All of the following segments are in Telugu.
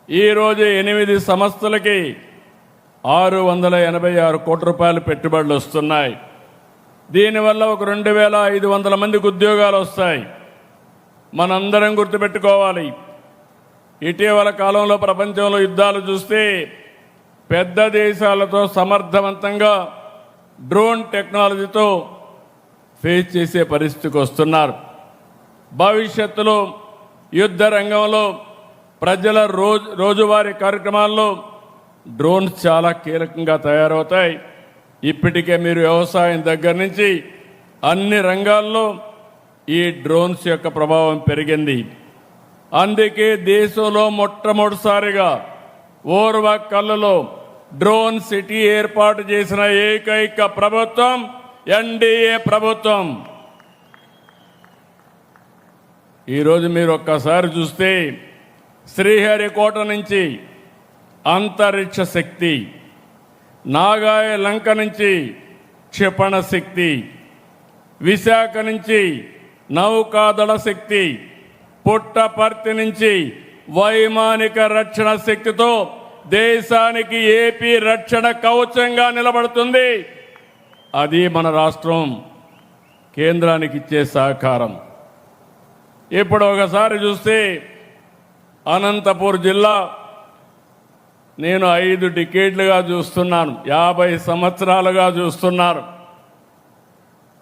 ఈరోజు 8 సంస్థలకి 686 కోట్ల రూపాయలు పెట్టుబడులు వస్తున్నాయి. దీనివల్ల ఒక 2500 మందికి ఉద్యోగాలు వస్తాయి. మనందరం గుర్తుపెట్టుకోవాలి, ఇటీవల కాలంలో ప్రపంచంలో యుద్ధాలు చూస్తే పెద్ద దేశాలతో సమర్థవంతంగా డ్రోన్ టెక్నాలజీతో ఫేస్ చేసే పరిస్థితికి వస్తున్నారు. భవిష్యత్తులో యుద్ధ రంగంలో ప్రజల రోజువారీ కార్యక్రమాల్లో డ్రోన్స్ చాలా కీలకంగా తయారవుతాయి. ఇప్పటికే మీరు వ్యవసాయం దగ్గర నుంచి అన్ని రంగాల్లో ఈ డ్రోన్స్ యొక్క ప్రభావం పెరిగింది. అందుకే దేశంలో మొట్టమొదటిసారిగా ఓర్వకల్లులో డ్రోన్ సిటీ ఏర్పాటు చేసిన ఏకైక ప్రభుత్వం ఎన్డీఏ ప్రభుత్వం. ఈరోజు మీరు ఒక్కసారి చూస్తే శ్రీహరికోట నుంచి అంతరిక్ష శక్తి, నాగాయ లంక నుంచి క్షిపణ శక్తి, విశాఖ నుంచి నౌకాదళ శక్తి, పుట్టపర్తి నుంచి వైమానిక రక్షణ శక్తితో దేశానికి ఏపీ రక్షణ కవచంగా నిలబడుతుంది. అది మన రాష్ట్రం కేంద్రానికి ఇచ్చే సహకారం. ఇప్పుడు ఒకసారి చూస్తే అనంతపూర్ జిల్లా నేను 5 డికేడ్లుగా చూస్తున్నాను, 50 సంవత్సరాలుగా చూస్తున్నాను.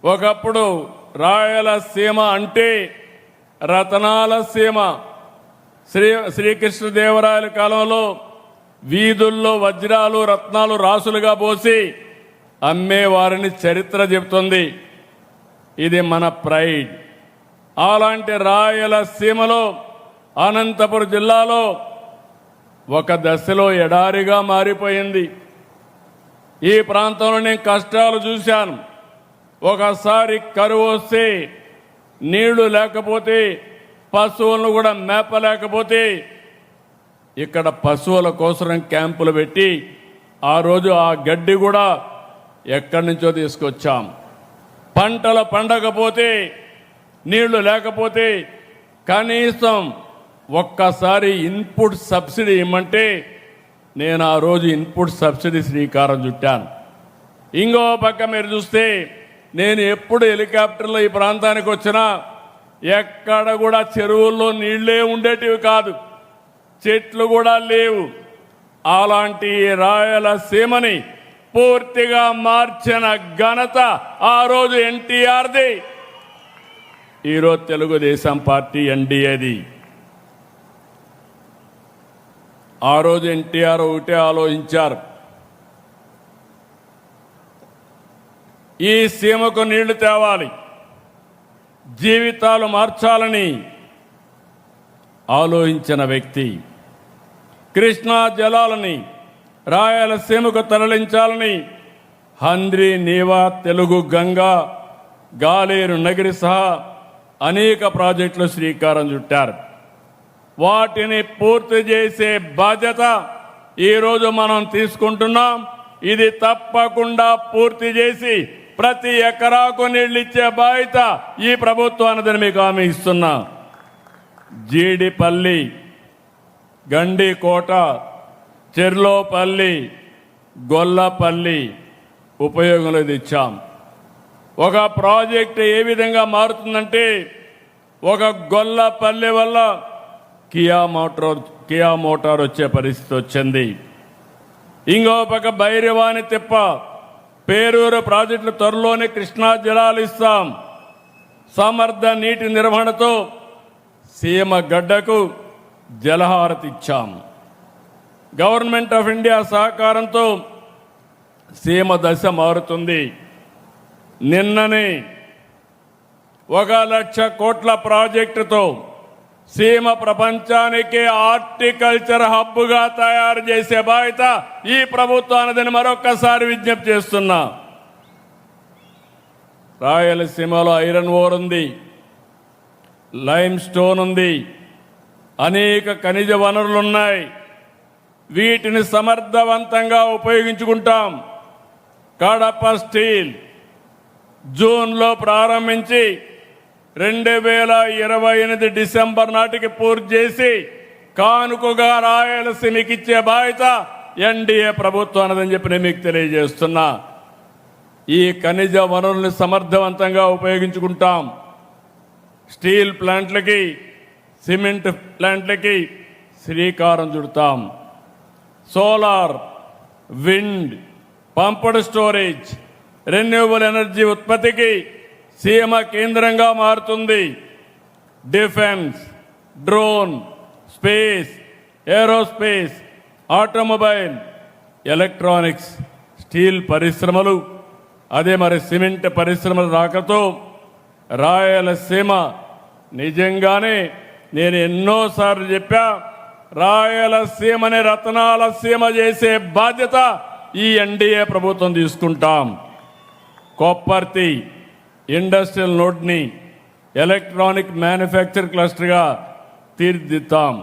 ఒకప్పుడు రాయలసీమ అంటే రతనాల సీమ. శ్రీకృష్ణదేవరాయల కాలంలో వీధుల్లో వజ్రాలు రత్నాలు రాసులుగా పోసి అమ్మేవారిని చరిత్ర చెబుతుంది. ఇది మన ప్రైడ్. అలాంటి రాయలసీమలో అనంతపురం జిల్లాలో ఒక దశలో ఎడారిగా మారిపోయింది. ఈ ప్రాంతంలో నేను కష్టాలు చూశాను. ఒకసారి కరువు వస్తే నీళ్లు లేకపోతే, పశువులను కూడా మేపలేకపోతే ఇక్కడ పశువుల కోసం క్యాంపులు పెట్టి ఆ రోజు ఆ గడ్డి కూడా ఎక్కడి నుంచో తీసుకొచ్చాం. పంటలు పండకపోతే, నీళ్లు లేకపోతే కనీసం ఒక్కసారి ఇన్పుట్ సబ్సిడీ ఇమ్మంటే నేను ఆ రోజు ఇన్పుట్ సబ్సిడీ శ్రీకారం చుట్టాను. ఇంకో పక్క మీరు చూస్తే నేను ఎప్పుడు హెలికాప్టర్లో ఈ ప్రాంతానికి వచ్చినా ఎక్కడ కూడా చెరువుల్లో నీళ్లే ఉండేటివి కాదు, చెట్లు కూడా లేవు. అలాంటి రాయలసీమని పూర్తిగా మార్చిన ఘనత ఆ రోజు ఎన్టీఆర్ది, ఈరోజు తెలుగుదేశం పార్టీ ఎన్డీఏది. ఆ రోజు ఎన్టీఆర్ ఒకటే ఆలోచించారు, ఈ సీమకు నీళ్లు తేవాలి, జీవితాలు మార్చాలని ఆలోచించిన వ్యక్తి. కృష్ణా జలాలని రాయలసీమకు తరలించాలని హంద్రీ, నీవా, తెలుగు గంగా, గాలేరు నగిరి సహా అనేక ప్రాజెక్టులు శ్రీకారం చుట్టారు. వాటిని పూర్తి చేసే బాధ్యత ఈరోజు మనం తీసుకుంటున్నాం. ఇది తప్పకుండా పూర్తి చేసి ప్రతి ఎకరాకు నీళ్ళు ఇచ్చే బాధ్యత ఈ ప్రభుత్వానికి మీకు హామీ ఇస్తున్నా. జీడిపల్లి, గండికోట, చెర్లోపల్లి, గొల్లపల్లి ఉపయోగంలో ఇచ్చాం. ఒక ప్రాజెక్ట్ ఏ విధంగా మారుతుందంటే, ఒక గొల్లపల్లి వల్ల కియా మోటార్ వచ్చే పరిస్థితి వచ్చింది. ఇంకో పక్క భైరవాణి తిప్ప, పేరూరు ప్రాజెక్టులు త్వరలోనే కృష్ణా జలాలు ఇస్తాం. సమర్థ నీటి నిర్వహణతో సీమ గడ్డకు జలహారతి ఇచ్చాం. గవర్నమెంట్ ఆఫ్ ఇండియా సహకారంతో సీమ దశ మారుతుంది. నిన్ననే 1,00,000 కోట్ల ప్రాజెక్టుతో సీమ ప్రపంచానికి హార్టికల్చర్ హబ్గా తయారు చేసే బాధ్యత ఈ ప్రభుత్వానిదని మరొక్కసారి విజ్ఞప్తి చేస్తున్నా. రాయలసీమలో ఐరన్ ఓర్ ఉంది, లైమ్ స్టోన్ ఉంది, అనేక ఖనిజ వనరులున్నాయి. వీటిని సమర్థవంతంగా ఉపయోగించుకుంటాం. కడప స్టీల్ జూన్లో ప్రారంభించి 2028 డిసెంబర్ నాటికి పూర్తి చేసి కానుకగా రాయలసీమకి ఇచ్చే బాధ్యత ఎన్డీఏ ప్రభుత్వం అన్నదని చెప్పి నేను మీకు తెలియజేస్తున్నా. ఈ ఖనిజ వనరుల్ని సమర్థవంతంగా ఉపయోగించుకుంటాం. స్టీల్ ప్లాంట్లకి, సిమెంట్ ప్లాంట్లకి శ్రీకారం చుడతాం. Solar, wind, pumped storage, renewable energy ఉత్పత్తికి సీమ కేంద్రంగా మారుతుంది. Defence, drone, space, aerospace, automobile, electronics, steel పరిశ్రమలు, అదే మరి సిమెంట్ పరిశ్రమల రాకతో రాయలసీమ నిజంగానే నేను ఎన్నోసార్లు చెప్పా, రాయలసీమని రత్నాల సీమ చేసే బాధ్యత ఈ ఎన్డీఏ ప్రభుత్వం తీసుకుంటాం. కొప్పర్తి ఇండస్ట్రియల్ నోడ్ని ఎలక్ట్రానిక్ మ్యానుఫ్యాక్చర్ క్లస్టర్గా తీర్చిదిద్దాం.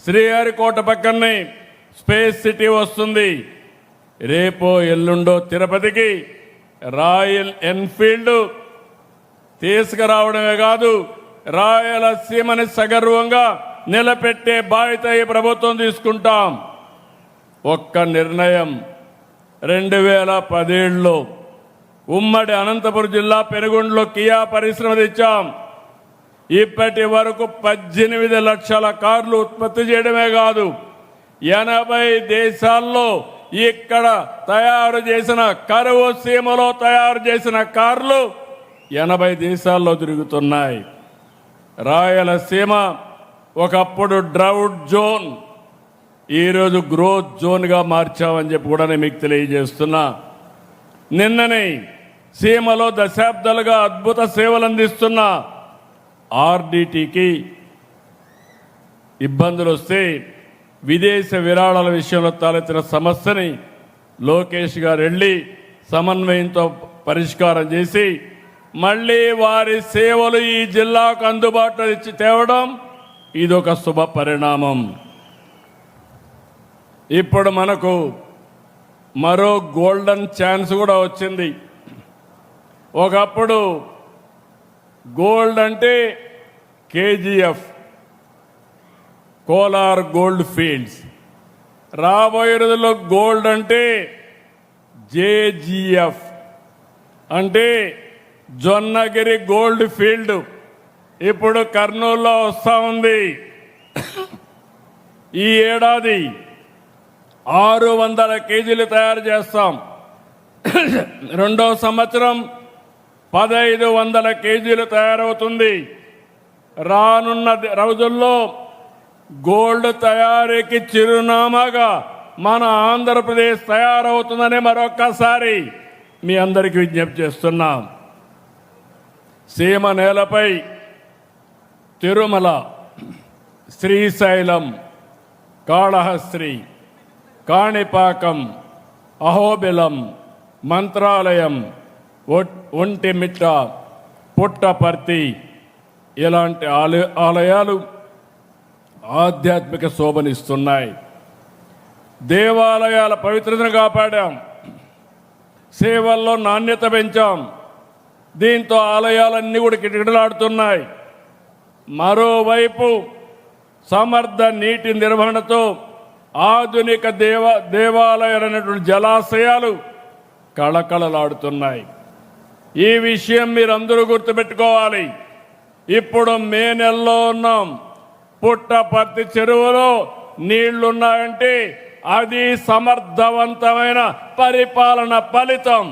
శ్రీహరికోట పక్కనే స్పేస్ సిటీ వస్తుంది. రేపో ఎల్లుండో తిరుపతికి రాయల్ ఎన్ఫీల్డ్ తీసుకురావడమే కాదు, రాయలసీమని సగర్వంగా నిలబెట్టే బాధ్యత ఈ ప్రభుత్వం తీసుకుంటాం. ఒక్క నిర్ణయం 2017లో ఉమ్మడి అనంతపురం జిల్లా పెనుగొండలో కియా పరిశ్రమ తెచ్చాం. ఇప్పటి వరకు 18 లక్షల కార్లు ఉత్పత్తి చేయడమే కాదు, 80 దేశాల్లో ఇక్కడ తయారు చేసిన కరువు సీమలో తయారు చేసిన కార్లు 80 దేశాల్లో తిరుగుతున్నాయి. రాయలసీమ ఒకప్పుడు డ్రౌట్ జోన్, ఈరోజు గ్రోత్ జోన్గా మార్చామని చెప్పి కూడా నేను మీకు తెలియజేస్తున్నా. నిన్ననే సీమలో దశాబ్దాలుగా అద్భుత సేవలు అందిస్తున్న ఆర్డీటీకి ఇబ్బందులు వస్తే విదేశ విరాళాల విషయంలో తలెత్తిన సమస్యని లోకేష్ గారు వెళ్ళి సమన్వయంతో పరిష్కారం చేసి మళ్ళీ వారి సేవలు ఈ జిల్లాకు అందుబాటులో ఇచ్చి తేవడం ఇదొక శుభ పరిణామం. ఇప్పుడు మనకు మరో గోల్డెన్ ఛాన్స్ కూడా వచ్చింది. ఒకప్పుడు గోల్డ్ అంటే కేజీఎఫ్, కోలార్ గోల్డ్ ఫీల్డ్స్. రాబోయే రోజుల్లో గోల్డ్ అంటే జేజీఎఫ్, అంటే జొన్నగిరి గోల్డ్ ఫీల్డ్ ఇప్పుడు కర్నూలులో వస్తూ ఉంది. ఈ ఏడాది 600 కేజీలు తయారు చేస్తాం. రెండో సంవత్సరం 1500 కేజీలు తయారవుతుంది. రానున్న రోజుల్లో గోల్డ్ తయారీకి చిరునామాగా మన ఆంధ్రప్రదేశ్ తయారవుతుందని మరొక్కసారి మీ అందరికీ విజ్ఞప్తి చేస్తున్నాం. సీమ నేలపై తిరుమల, శ్రీశైలం, కాళహస్త్రి, కాణిపాకం, అహోబిలం, మంత్రాలయం, ఒంటిమిట్ట, పుట్టపర్తి ఇలాంటి ఆలయాలు ఆధ్యాత్మిక శోభనిస్తున్నాయి. దేవాలయాల పవిత్రతను కాపాడాం, సేవల్లో నాణ్యత పెంచాం. దీంతో ఆలయాలన్నీ కూడా కిటకిటలాడుతున్నాయి. మరోవైపు సమర్థ నీటి నిర్వహణతో ఆధునిక దేవాలయాలైనటువంటి జలాశయాలు కళకళలాడుతున్నాయి. ఈ విషయం మీరందరూ గుర్తుపెట్టుకోవాలి. ఇప్పుడు మే నెలలో ఉన్నాం. పుట్టపర్తి చెరువులో నీళ్లున్నాయంటే అది సమర్థవంతమైన పరిపాలన ఫలితం.